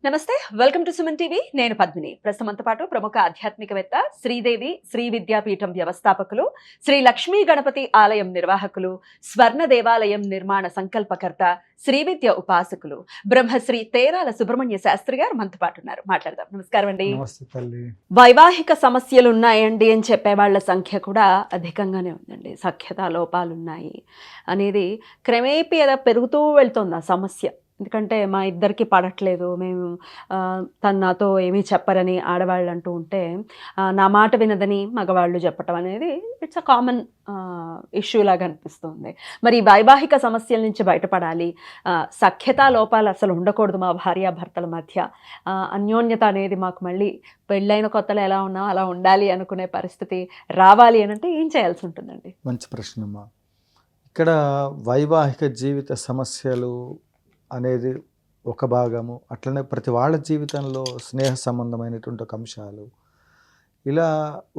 నమస్తే, welcome to Suman TV. నేను పద్మిని. ప్రస్తుతంతో పాటు ప్రముఖ ఆధ్యాత్మికవేత్త, శ్రీదేవి శ్రీ విద్యాపీఠం వ్యవస్థాపకులు, శ్రీ లక్ష్మీ గణపతి ఆలయం నిర్వాహకులు, స్వర్ణ దేవాలయం నిర్మాణ సంకల్పకర్త, శ్రీ విద్య ఉపాసకులు, బ్రహ్మశ్రీ తేరాల సుబ్రహ్మణ్య శాస్త్రి గారు మనతో పాటు ఉన్నారు. మాట్లాడదాం. నమస్కారం అండి. వైవాహిక సమస్యలు ఉన్నాయండి అని చెప్పే వాళ్ళ సంఖ్య కూడా అధికంగానే ఉందండి. సఖ్యతా లోపాలు ఉన్నాయి అనేది క్రమేపీ ఏదో పెరుగుతూ వెళ్తుంది ఆ సమస్య. ఎందుకంటే మా ఇద్దరికి పడట్లేదు, మేము తను నాతో ఏమీ చెప్పరని ఆడవాళ్ళు అంటూ ఉంటే, నా మాట వినదని మగవాళ్ళు చెప్పటం అనేది ఇట్స్ అ కామన్ ఇష్యూ లాగా అనిపిస్తుంది. మరి ఈ వైవాహిక సమస్యల నుంచి బయటపడాలి, సఖ్యతా లోపాలు అసలు ఉండకూడదు మా భార్యాభర్తల మధ్య, అన్యోన్యత అనేది మాకు మళ్ళీ పెళ్ళైన కొత్తలో ఎలా ఉన్నాం అలా ఉండాలి అనుకునే పరిస్థితి రావాలి అని అంటే ఏం చేయాల్సి ఉంటుందండి? మంచి ప్రశ్నమ్మా. ఇక్కడ వైవాహిక జీవిత సమస్యలు అనేది ఒక భాగము, అట్లనే ప్రతి వాళ్ళ జీవితంలో స్నేహ సంబంధమైనటువంటి ఒక అంశాలు, ఇలా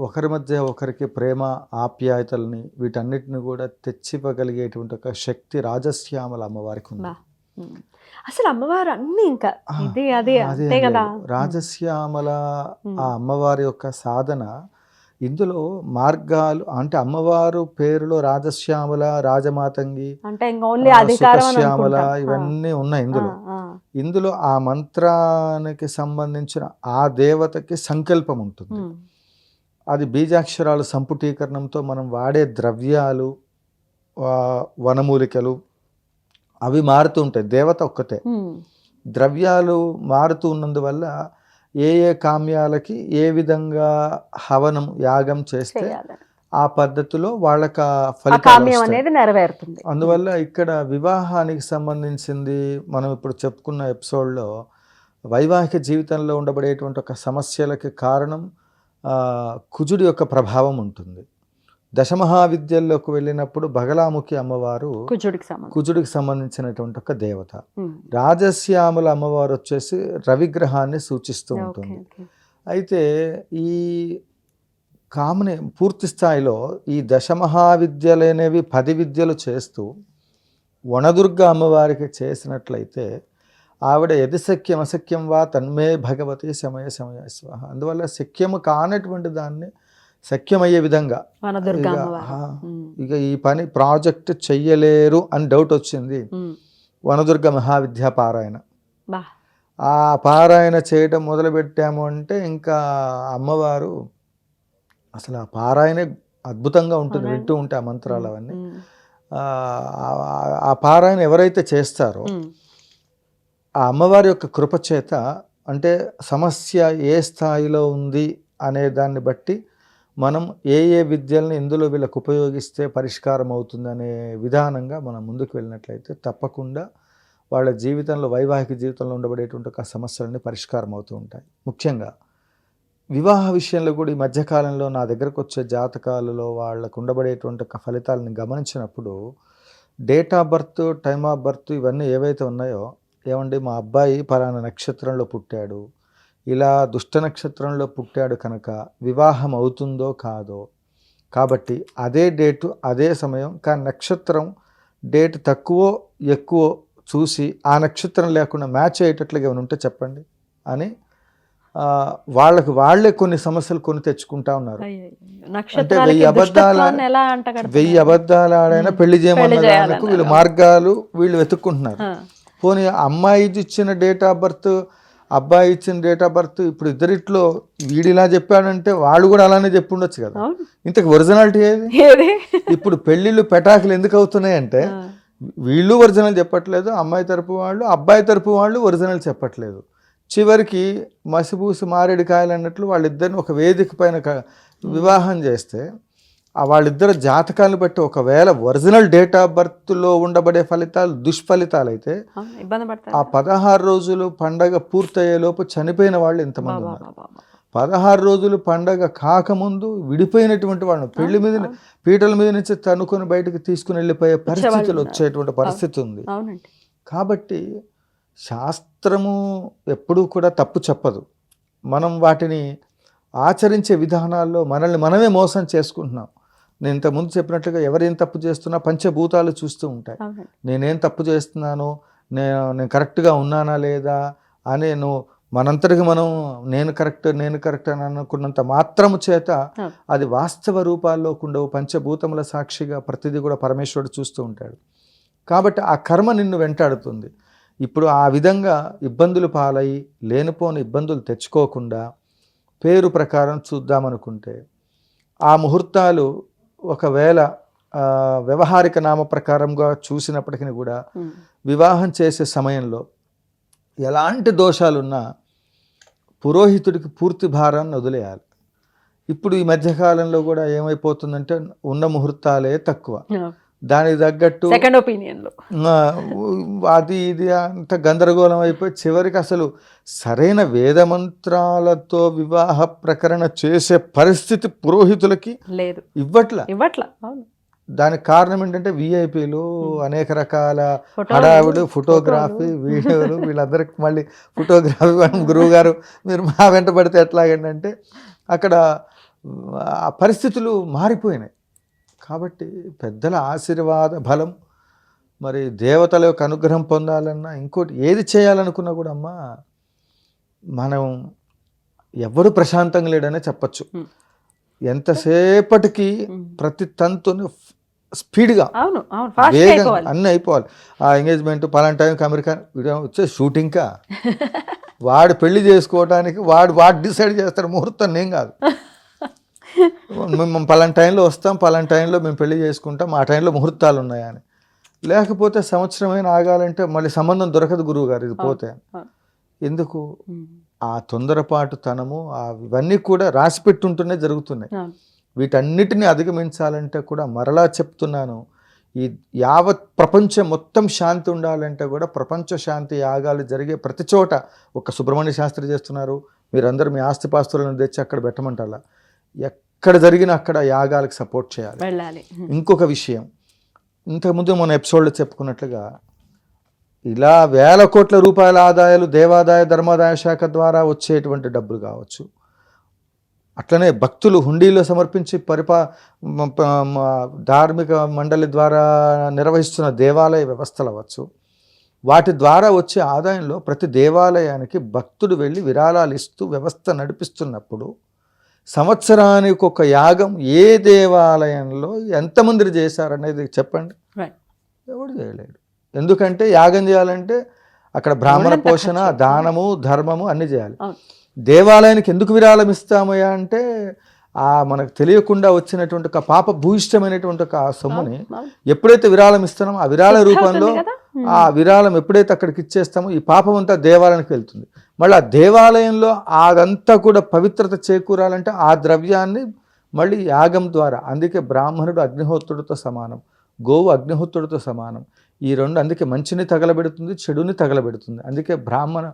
ఒకరి మధ్య ఒకరికి ప్రేమ ఆప్యాయతల్ని వీటన్నిటిని కూడా తెచ్చివ్వగలిగేటువంటి ఒక శక్తి రాజశ్యామల అమ్మవారికి ఉంది. అసలు అమ్మవారు అన్ని ఇంకా అదే కదా రాజశ్యామల ఆ అమ్మవారి యొక్క సాధన. ఇందులో మార్గాలు అంటే అమ్మవారు పేరులో రాజశ్యామల, రాజమాతంగి, సుఖశ్యామల ఇవన్నీ ఉన్నాయి. ఇందులో ఆ మంత్రానికి సంబంధించిన ఆ దేవతకి సంకల్పం ఉంటుంది. అది బీజాక్షరాలు సంపుటీకరణంతో మనం వాడే ద్రవ్యాలు, వనమూలికలు అవి మారుతూ ఉంటాయి. దేవత ఒక్కటే, ద్రవ్యాలు మారుతూ ఉన్నందువల్ల ఏ ఏ కామ్యాలకి ఏ విధంగా హవనం యాగం చేస్తే ఆ పద్ధతిలో వాళ్ళకి ఫలితం అనేది నెరవేరుతుంది. అందువల్ల ఇక్కడ వివాహానికి సంబంధించింది మనం ఇప్పుడు చెప్పుకున్న ఎపిసోడ్లో వైవాహిక జీవితంలో ఉండబడేటువంటి ఒక సమస్యలకి కారణం కుజుడి యొక్క ప్రభావం ఉంటుంది. దశమహావిద్యల్లోకి వెళ్ళినప్పుడు బగలాముఖి అమ్మవారు కుజుడికి సంబంధించినటువంటి ఒక దేవత. రాజశ్యామల అమ్మవారు వచ్చేసి రవిగ్రహాన్ని సూచిస్తూ ఉంటుంది. అయితే ఈ కామని పూర్తి స్థాయిలో ఈ దశమహావిద్యలు అనేవి 10 విద్యలు చేస్తూ వనదుర్గ అమ్మవారికి చేసినట్లయితే ఆవిడ ఎది శక్యం అశక్యం వా తన్మే భగవతి సమయ సమయ స్వాహ. అందువల్ల శక్యము కానటువంటి దాన్ని శక్యమయ్యే విధంగా, ఇక ఈ పని ప్రాజెక్ట్ చెయ్యలేరు అని డౌట్ వచ్చింది, వనదుర్గ మహావిద్యా పారాయణ. ఆ పారాయణ చేయడం మొదలుపెట్టాము అంటే ఇంకా అమ్మవారు అసలు ఆ పారాయణే అద్భుతంగా ఉంటుంది. వింటూ ఉంటే ఆ మంత్రాలు అవన్నీ, ఆ పారాయణ ఎవరైతే చేస్తారో ఆ అమ్మవారి యొక్క కృపచేత, అంటే సమస్య ఏ స్థాయిలో ఉంది అనే దాన్ని బట్టి మనం ఏ ఏ విద్యల్ని ఇందులో వీళ్ళకు ఉపయోగిస్తే పరిష్కారం అవుతుందనే విధానంగా మనం ముందుకు వెళ్ళినట్లయితే తప్పకుండా వాళ్ళ జీవితంలో, వైవాహిక జీవితంలో ఉండబడేటువంటి ఒక సమస్యలన్నీ పరిష్కారం అవుతూ ఉంటాయి. ముఖ్యంగా వివాహ విషయంలో కూడా ఈ మధ్యకాలంలో నా దగ్గరకు వచ్చే జాతకాలలో వాళ్ళకు ఉండబడేటువంటి ఒక ఫలితాలను గమనించినప్పుడు date of birth, time of birth ఇవన్నీ ఏవైతే ఉన్నాయో, ఏమండి మా అబ్బాయి పలానా నక్షత్రంలో పుట్టాడు, ఇలా దుష్ట నక్షత్రంలో పుట్టాడు కనుక వివాహం అవుతుందో కాదో, కాబట్టి అదే డేటు అదే సమయం, కానీ నక్షత్రం డేట్ తక్కువ ఎక్కువ చూసి ఆ నక్షత్రం లేకుండా మ్యాచ్ అయ్యేటట్లుగా ఏమైనా ఉంటే చెప్పండి అని వాళ్ళకి వాళ్ళే కొన్ని సమస్యలు కొని తెచ్చుకుంటా ఉన్నారు. అంటే 1000 అబద్ధాలు ఆడైనా పెళ్లి చేయమన్న వీళ్ళు మార్గాలు వీళ్ళు వెతుక్కుంటున్నారు. పోనీ అమ్మాయి ఇచ్చిన డేట్ ఆఫ్ బర్త్, అబ్బాయి ఇచ్చిన డేట్ ఆఫ్ బర్త్, ఇప్పుడు ఇద్దరిట్లో వీడిలా చెప్పాడంటే వాళ్ళు కూడా అలానే చెప్పి ఉండొచ్చు కదా. ఇంతకు ఒరిజినాలిటీ ఏది? ఇప్పుడు పెళ్ళిళ్ళు పెటాకులు ఎందుకు అవుతున్నాయంటే వీళ్ళు ఒరిజినల్ చెప్పట్లేదు, అమ్మాయి తరపు వాళ్ళు అబ్బాయి తరపు వాళ్ళు ఒరిజినల్ చెప్పట్లేదు. చివరికి మసిపూసి మారేడుకాయలు అన్నట్లు వాళ్ళిద్దరిని ఒక వేదిక పైన వివాహం చేస్తే వాళ్ళిద్దరు జాతకాలను బట్టి ఒకవేళ ఒరిజినల్ డేట్ ఆఫ్ బర్త్లో ఉండబడే ఫలితాలు దుష్ఫలితాలు అయితే ఆ 16 రోజులు పండగ పూర్తయ్యేలోపు చనిపోయిన వాళ్ళు ఎంతమంది ఉన్నారు. 16 రోజులు పండగ కాకముందు విడిపోయినటువంటి వాళ్ళు పెళ్లి మీద పీటల మీద నుంచి తనుకొని బయటకు తీసుకుని వెళ్ళిపోయే పరిస్థితులు వచ్చేటువంటి పరిస్థితి ఉంది. కాబట్టి శాస్త్రము ఎప్పుడూ కూడా తప్పు చెప్పదు. మనం వాటిని ఆచరించే విధానాల్లో మనల్ని మనమే మోసం చేసుకుంటున్నాం. నేను ఇంతకుముందు చెప్పినట్లుగా ఎవరేం తప్పు చేస్తున్నా పంచభూతాలు చూస్తూ ఉంటాయి. నేనేం తప్పు చేస్తున్నాను, నేను కరెక్ట్గా ఉన్నానా లేదా, అని నువ్వు మనంతటికి మనం నేను కరెక్ట్ అని అనుకున్నంత మాత్రము చేత అది వాస్తవ రూపాల్లోకి ఉండవు. పంచభూతముల సాక్షిగా ప్రతిదీ కూడా పరమేశ్వరుడు చూస్తూ ఉంటాడు. కాబట్టి ఆ కర్మ నిన్ను వెంటాడుతుంది. ఇప్పుడు ఆ విధంగా ఇబ్బందులు పాలై లేనిపోని ఇబ్బందులు తెచ్చుకోకుండా పేరు ప్రకారం చూద్దామనుకుంటే ఆ ముహూర్తాలు ఒకవేళ వ్యవహారిక నామ ప్రకారంగా చూసినప్పటికీ కూడా వివాహం చేసే సమయంలో ఎలాంటి దోషాలున్నా పురోహితుడికి పూర్తి భారాన్ని వదిలేయాలి. ఇప్పుడు ఈ మధ్యకాలంలో కూడా ఏమైపోతుందంటే ఉన్న ముహూర్తాలే తక్కువ, దానికి తగ్గట్టు సెకండ్ ఒపీనియన్లో అది ఇది అంత గందరగోళం అయిపోయి చివరికి అసలు సరైన వేదమంత్రాలతో వివాహ ప్రకరణ చేసే పరిస్థితి పురోహితులకి లేదు, ఇవ్వట్లా. అవును. దానికి కారణం ఏంటంటే విఐపీలు, అనేక రకాల హడావుడు, ఫోటోగ్రఫీ, వీడియోలు, వీళ్ళందరికి మళ్ళీ ఫోటోగ్రఫీ గురువు గారు మీరు మా వెంట పడితే ఎట్లాగంటే అక్కడ ఆ పరిస్థితులు మారిపోయినాయి. కాబట్టి పెద్దల ఆశీర్వాద బలం, మరి దేవతల యొక్క అనుగ్రహం పొందాలన్నా ఇంకోటి ఏది చేయాలనుకున్నా కూడా అమ్మా మనం ఎవరు ప్రశాంతంగా లేడనే చెప్పచ్చు. ఎంతసేపటికి ప్రతి తంతుని స్పీడ్గా వేగంగా అన్నీ అయిపోవాలి. ఆ ఎంగేజ్మెంట్ పలానా టైంకి అమెరికా వచ్చే షూటింగ్కా వాడు పెళ్లి చేసుకోవడానికి వాడు డిసైడ్ చేస్తాడు ముహూర్తం, నేను కాదు. మేము పలానా టైంలో వస్తాం, పలానా టైంలో మేము పెళ్లి చేసుకుంటాం, ఆ టైంలో ముహూర్తాలు ఉన్నాయని. లేకపోతే సంవత్సరమైన ఆగాలంటే మళ్ళీ సంబంధం దొరకదు గురువు గారు ఇది పోతే. ఎందుకు ఆ తొందరపాటు తనము ఇవన్నీ కూడా రాసిపెట్టుంటూనే జరుగుతున్నాయి. వీటన్నిటిని అధిగమించాలంటే కూడా మరలా చెప్తున్నాను, ఈ యావత్ ప్రపంచం మొత్తం శాంతి ఉండాలంటే కూడా ప్రపంచ శాంతి యాగాలు జరిగే ప్రతి చోట ఒక సుబ్రహ్మణ్య శాస్త్రి చేస్తున్నారు, మీరందరూ మీ ఆస్తిపాస్తులను తెచ్చి అక్కడ పెట్టమంటారా, ఎక్కడ జరిగినా అక్కడ యాగాలకు సపోర్ట్ చేయాలి. ఇంకొక విషయం, ఇంతకుముందు మన ఎపిసోడ్లో చెప్పుకున్నట్లుగా ఇలా వేల కోట్ల రూపాయల ఆదాయాలు దేవాదాయ ధర్మాదాయ శాఖ ద్వారా వచ్చేటువంటి డబ్బులు కావచ్చు, అట్లనే భక్తులు హుండీలో సమర్పించి ధార్మిక మండలి ద్వారా నిర్వహిస్తున్న దేవాలయ వ్యవస్థలు అవ్వచ్చు, వాటి ద్వారా వచ్చే ఆదాయంలో ప్రతి దేవాలయానికి భక్తుడు వెళ్ళి విరాళాలు ఇస్తూ వ్యవస్థ నడిపిస్తున్నప్పుడు సంవత్సరానికి ఒక యాగం ఏ దేవాలయంలో ఎంతమంది చేశారనేది చెప్పండి. ఎవడు చేయలేడు. ఎందుకంటే యాగం చేయాలంటే అక్కడ బ్రాహ్మణ పోషణ, దానము, ధర్మము అన్నీ చేయాలి. దేవాలయానికి ఎందుకు విరాళం ఇస్తామయ్యా అంటే మనకు తెలియకుండా వచ్చినటువంటి ఒక పాప భూయిష్టమైనటువంటి ఒక సొమ్ముని ఎప్పుడైతే విరాళం ఇస్తున్నామో ఆ విరాళ రూపంలో ఆ విరాళం ఎప్పుడైతే అక్కడికి ఇచ్చేస్తామో ఈ పాపం అంతా దేవాలయానికి వెళ్తుంది. మళ్ళీ ఆ దేవాలయంలో అదంతా కూడా పవిత్రత చేకూరాలంటే ఆ ద్రవ్యాన్ని మళ్ళీ యాగం ద్వారా, అందుకే బ్రాహ్మణుడు అగ్నిహోత్రుడితో సమానం, గోవు అగ్నిహోత్రుడితో సమానం. ఈ రెండు అందుకే మంచిని తగలబెడుతుంది, చెడుని తగలబెడుతుంది. అందుకే బ్రాహ్మణ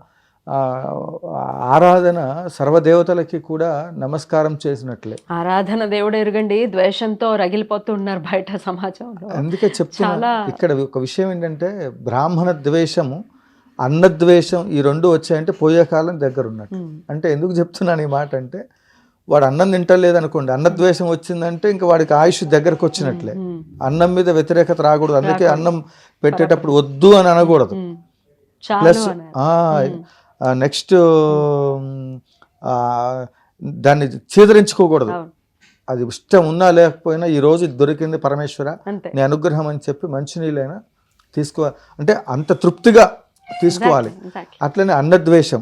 ఆరాధన సర్వదేవతలకి కూడా నమస్కారం చేసినట్లే. ఆరాధన దేవుడు ఎరుగండి, ద్వేషంతో రగిలిపోతున్నారు బయట సమాజంలో. అందుకే చెప్తున్నా, ఇక్కడ ఒక విషయం ఏంటంటే బ్రాహ్మణ ద్వేషము, అన్నద్వేషం ఈ రెండు వచ్చాయంటే పోయే కాలం దగ్గర ఉన్నట్టు. అంటే ఎందుకు చెప్తున్నాను ఈ మాట అంటే, వాడు అన్నం తింటలేదు అనుకోండి, అన్నద్వేషం వచ్చిందంటే ఇంకా వాడికి ఆయుష్ దగ్గరకు వచ్చినట్లే. అన్నం మీద వ్యతిరేకత రాకూడదు, అందుకే అన్నం పెట్టేటప్పుడు వద్దు అని అనకూడదు. ప్లస్ నెక్స్ట్ దాన్ని చీదరించుకోకూడదు. అది ఇష్టం ఉన్నా లేకపోయినా ఈ రోజు దొరికింది పరమేశ్వర నీ అనుగ్రహం అని చెప్పి మంచినీళ్ళైనా తీసుకోవాలి, అంటే అంత తృప్తిగా తీసుకోవాలి. అట్లనే అన్నద్వేషం,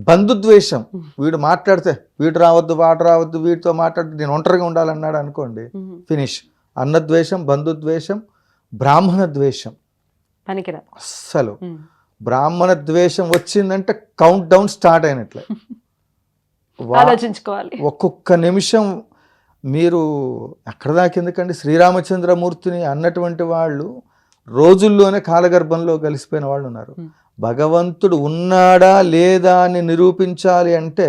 బంధుద్వేషం, వీడు మాట్లాడితే వీడు రావద్దు, వాడు రావద్దు, వీడితో మాట్లాడితే నేను ఒంటరిగా ఉండాలన్నాడు అనుకోండి, ఫినిష్. అన్నద్వేషం, బంధుద్వేషం, బ్రాహ్మణ ద్వేషం అస్సలు. బ్రాహ్మణ ద్వేషం వచ్చిందంటే కౌంట్ డౌన్ స్టార్ట్ అయినట్లే. ఆలోచించుకోవాలి. ఒక్కొక్క నిమిషం మీరు ఎక్కడ దాకా ఎందుకండి, శ్రీరామచంద్రమూర్తిని అన్నటువంటి వాళ్ళు రోజుల్లోనే కాలగర్భంలో కలిసిపోయిన వాళ్ళు ఉన్నారు. భగవంతుడు ఉన్నాడా లేదా అని నిరూపించాలి అంటే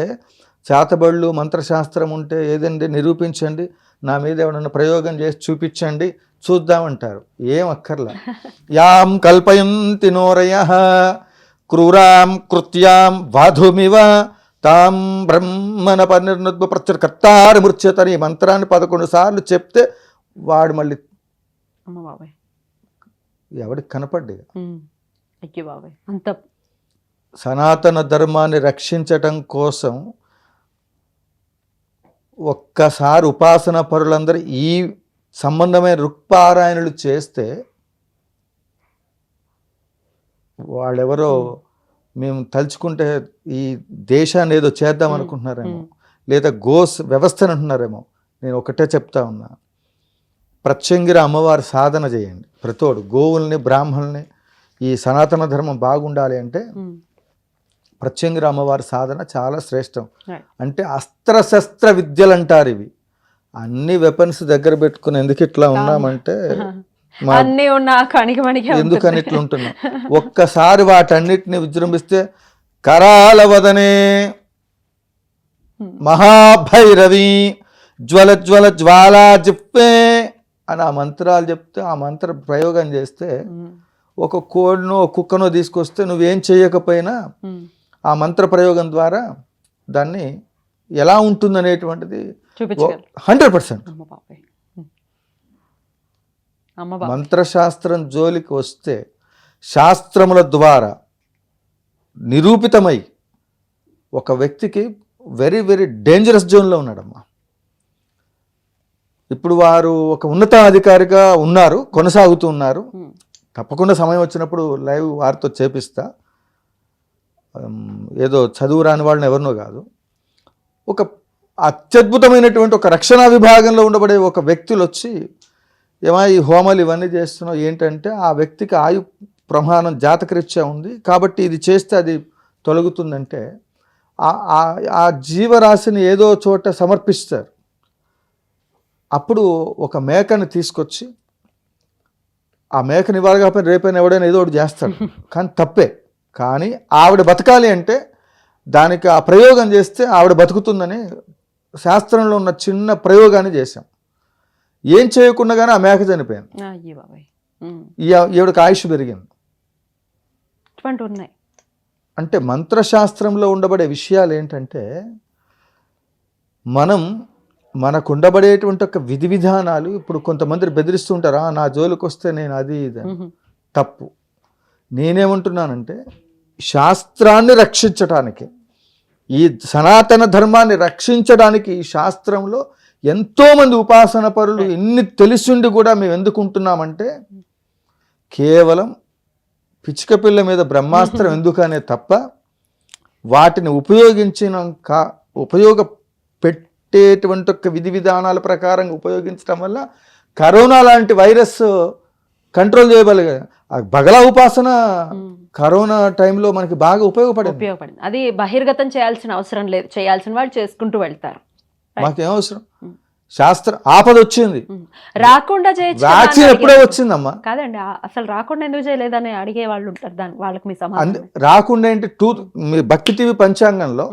చేతబళ్ళు, మంత్రశాస్త్రం ఉంటే ఏదండి నిరూపించండి, నా మీద ఏమన్నా ప్రయోగం చేసి చూపించండి చూద్దామంటారు. ఏం అక్కర్లా. యాం కల్పయంతి నోరయః క్రూరాం కృత్యాం వాధుమివ తాం బ్రహ్మణ పరినిర్నుద్భ ప్రత్యుర్కర్తారి ముర్చ్యతని ఈ మంత్రాన్ని 11 సార్లు చెప్తే వాడు మళ్ళీ ఎవడికి కనపడ్డి అంత సనాతన ధర్మాన్ని రక్షించటం కోసం ఒక్కసారి ఉపాసన పరులందరూ ఈ సంబంధమైన రుక్పారాయణలు చేస్తే వాళ్ళెవరో మేము తలుచుకుంటే ఈ దేశాన్ని ఏదో చేద్దాం అనుకుంటున్నారేమో, లేదా గోస్ వ్యవస్థను అంటున్నారేమో. నేను ఒకటే చెప్తా ఉన్నా, ప్రత్యంగిర అమ్మవారి సాధన చేయండి. ప్రతోడు గోవుల్ని బ్రాహ్మణుల్ని ఈ సనాతన ధర్మం బాగుండాలి అంటే ప్రత్యంగిర అమ్మవారి సాధన చాలా శ్రేష్టం. అంటే అస్త్రశస్త్ర విద్యలు అంటారు ఇవి. అన్ని వెపన్స్ దగ్గర పెట్టుకుని ఎందుకు ఇట్లా ఉన్నామంటే ఎందుకని ఇట్లా ఉంటున్నాం. ఒక్కసారి వాటన్నిటిని విజృంభిస్తే కరాల వదనే మహాభైరవి జ్వల జ్వల జ్వాలా జిప్పే అని ఆ మంత్రాలు చెప్తే, ఆ మంత్ర ప్రయోగం చేస్తే ఒక కోడినో కుక్కనో తీసుకొస్తే నువ్వేం చేయకపోయినా ఆ మంత్ర ప్రయోగం ద్వారా దాన్ని ఎలా ఉంటుందనేటువంటిది 100%. మంత్రశాస్త్రం జోలికి వస్తే శాస్త్రముల ద్వారా నిరూపితమై ఒక వ్యక్తికి వెరీ వెరీ డేంజరస్ జోన్లో ఉన్నాడమ్మా. ఇప్పుడు వారు ఒక ఉన్నతాధికారిగా ఉన్నారు, కొనసాగుతూ ఉన్నారు. తప్పకుండా సమయం వచ్చినప్పుడు లైవ్ వారితో చేపిస్తా. ఏదో చదువు రాని వాళ్ళని ఎవరినో కాదు, ఒక అత్యద్భుతమైనటువంటి ఒక రక్షణ విభాగంలో ఉండబడే ఒక వ్యక్తులు వచ్చి ఏమో ఈ హోమాలు ఇవన్నీ చేస్తున్నావు ఏంటంటే, ఆ వ్యక్తికి ఆయు ప్రమాణం జాతకరీత్యా ఉంది కాబట్టి ఇది చేస్తే అది తొలగుతుందంటే ఆ జీవరాశిని ఏదో చోట సమర్పిస్తారు. అప్పుడు ఒక మేకని తీసుకొచ్చి ఆ మేకని ఇవ్వాలి కాకపోతే రేపైనా ఎవడైనా ఏదో ఒకటి చేస్తాడు, కానీ తప్పే. కానీ ఆవిడ బతకాలి అంటే దానికి ఆ ప్రయోగం చేస్తే ఆవిడ బతుకుతుందని శాస్త్రంలో ఉన్న చిన్న ప్రయోగాన్ని చేశాం. ఏం చేయకుండా కానీ ఆ మేక చనిపోయింది, ఈవిడకి ఆయుష్ పెరిగింది. అంటే మంత్రశాస్త్రంలో ఉండబడే విషయాలు ఏంటంటే, మనకు ఉండబడేటువంటి ఒక విధి విధానాలు. ఇప్పుడు కొంతమంది బెదిరిస్తుంటారా, నా జోలికి వస్తే నేను అది ఇది తప్పు. నేనేమంటున్నానంటే, శాస్త్రాన్ని రక్షించటానికి, ఈ సనాతన ధర్మాన్ని రక్షించడానికి ఈ శాస్త్రంలో ఎంతోమంది ఉపాసన పరులు ఎన్ని తెలిసిండి కూడా మేము ఎందుకు ఉంటున్నామంటే, కేవలం పిచ్చుక పిల్ల మీద బ్రహ్మాస్త్రం ఎందుకనే తప్ప వాటిని ఉపయోగపెట్టేటువంటి ఒక విధి విధానాల ప్రకారం ఉపయోగించడం వల్ల కరోనా లాంటి వైరస్ కంట్రోల్ చేయగలిగా. బగలా ఉపాసన కరోనా టైంలో మనకి బాగా ఉపయోగపడింది. అది బహిర్గతం చేయాల్సిన అవసరం లేదు, చేయాల్సిన వాళ్ళు చేసుకుంటూ వెళ్తారు. మాకేం అవసరం, శాస్త్ర ఆపద వచ్చింది రాకుండా చేయొచ్చు. వ్యాక్సిన్ ఎప్పుడో వచ్చిందమ్మా. కాదండి, అసలు రాకుండా ఎందుకు చేయలేదని అడిగే వాళ్ళు ఉంటారు. వాళ్ళకి మీ సమాధానం రాకుండా ఏంటి, మీ భక్తి టీవీ పంచాంగంలో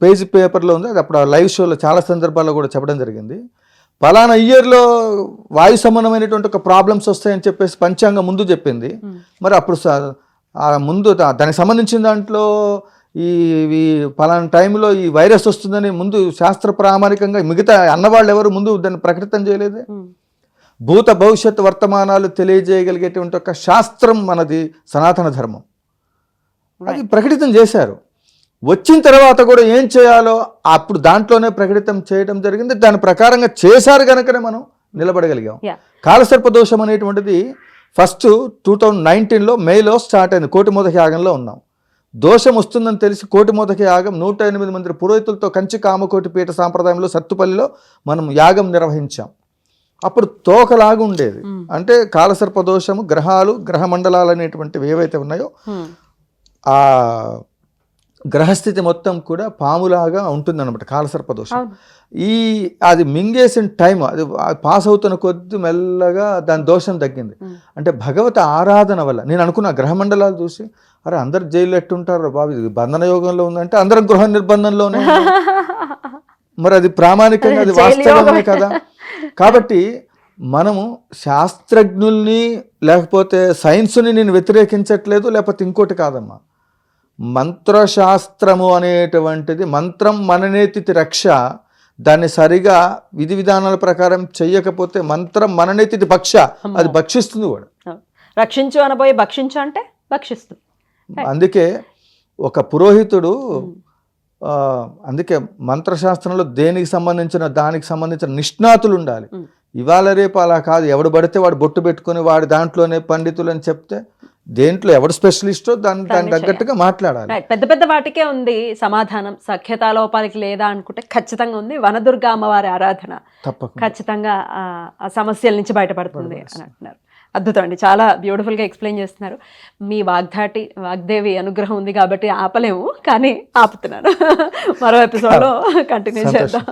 పేజీ పేపర్లో ఉంది, అది అప్పుడు లైవ్ షోలో చాలా సందర్భాల్లో కూడా చెప్పడం జరిగింది. పలానా ఇయర్లో వాయు సంబంధమైనటువంటి ఒక ప్రాబ్లమ్స్ వస్తాయని చెప్పేసి పంచాంగం ముందు చెప్పింది. మరి అప్పుడు ముందు దానికి సంబంధించిన దాంట్లో ఈ పలానా టైంలో ఈ వైరస్ వస్తుందని ముందు శాస్త్ర ప్రామాణికంగా మిగతా అన్నవాళ్ళు ఎవరు ముందు దాన్ని ప్రకటితం చేయలేదే. భూత భవిష్యత్ వర్తమానాలు తెలియజేయగలిగేటువంటి ఒక శాస్త్రం మనది సనాతన ధర్మం, అది ప్రకటితం చేశారు. వచ్చిన తర్వాత కూడా ఏం చేయాలో అప్పుడు దాంట్లోనే ప్రకటితం చేయడం జరిగింది. దాని ప్రకారంగా చేశారు కనుకనే మనం నిలబడగలిగాం. కాలసర్ప దోషం అనేటువంటిది ఫస్ట్ 2019లో మేలో స్టార్ట్ అయింది. కోటిమోదక యాగంలో ఉన్నాం. దోషం వస్తుందని తెలిసి కోటిమోదక యాగం 108 మంది పురోహితులతో కంచి కామకోటి పీఠ సాంప్రదాయంలో సత్తుపల్లిలో మనం యాగం నిర్వహించాం. అప్పుడు తోకలాగా ఉండేది. అంటే కాలసర్ప దోషము, గ్రహాలు, గ్రహ మండలాలు అనేటువంటివి ఏవైతే ఉన్నాయో ఆ గ్రహస్థితి మొత్తం కూడా పాములాగా ఉంటుందన్నమాట కాలసర్ప దోషం. అది మింగేసిన టైం, అది పాస్ అవుతున్న కొద్ది మెల్లగా దాని దోషం తగ్గింది. అంటే భగవత ఆరాధన వల్ల నేను అనుకున్న గ్రహమండలాలు చూసి, అరే అందరు జైలు ఎట్టుంటారు బాబు, ఇది బంధన యోగంలో ఉందంటే అందరం గృహ నిర్బంధంలోనే, మరి అది ప్రామాణికంగా అది వాస్తవమే కదా. కాబట్టి మనము శాస్త్రజ్ఞుల్ని లేకపోతే సైన్స్ని నేను వ్యతిరేకించట్లేదు, లేకపోతే ఇంకోటి కాదమ్మా. మంత్రశాస్త్రము అనేటువంటిది మంత్రం మననేతి రక్ష, దాన్ని సరిగా విధి విధానాల ప్రకారం చెయ్యకపోతే మంత్రం మననేతి భక్ష, అది భక్షిస్తుంది కూడా. రక్షించు అనబోయి భక్షించు అంటే భక్షిస్తుంది. అందుకే ఒక పురోహితుడు అందుకే మంత్రశాస్త్రంలో దానికి సంబంధించిన నిష్ణాతులు ఉండాలి. ఇవాళ రేపు అలా కాదు, ఎవడు పడితే వాడు బొట్టు పెట్టుకొని వాడి దాంట్లోనే పండితులు అని చెప్తే దేంట్లో ఎవడు స్పెషలిస్టో దానికి తగ్గట్టుగా మాట్లాడాలి. పెద్ద పెద్ద వాటికే ఉంది సమాధానం, సఖ్యతాలోపాలకి లేదా అనుకుంటే ఖచ్చితంగా ఉంది వనదుర్గ అమ్మవారి ఆరాధన తప్పకుండా ఖచ్చితంగా ఆ సమస్యల నుంచి బయటపడుతుంది అని అంటున్నారు. అద్భుతం అండి, చాలా బ్యూటిఫుల్గా ఎక్స్ప్లెయిన్ చేస్తున్నారు. మీ వాగ్దేవి అనుగ్రహం ఉంది కాబట్టి ఆపలేము, కానీ ఆపుతున్నాను. మరో ఎపిసోడ్లో కంటిన్యూ చేద్దాం.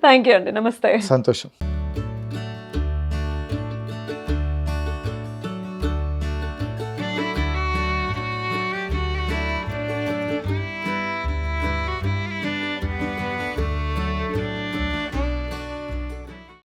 థ్యాంక్ యూ అండి, నమస్తే. సంతోషం.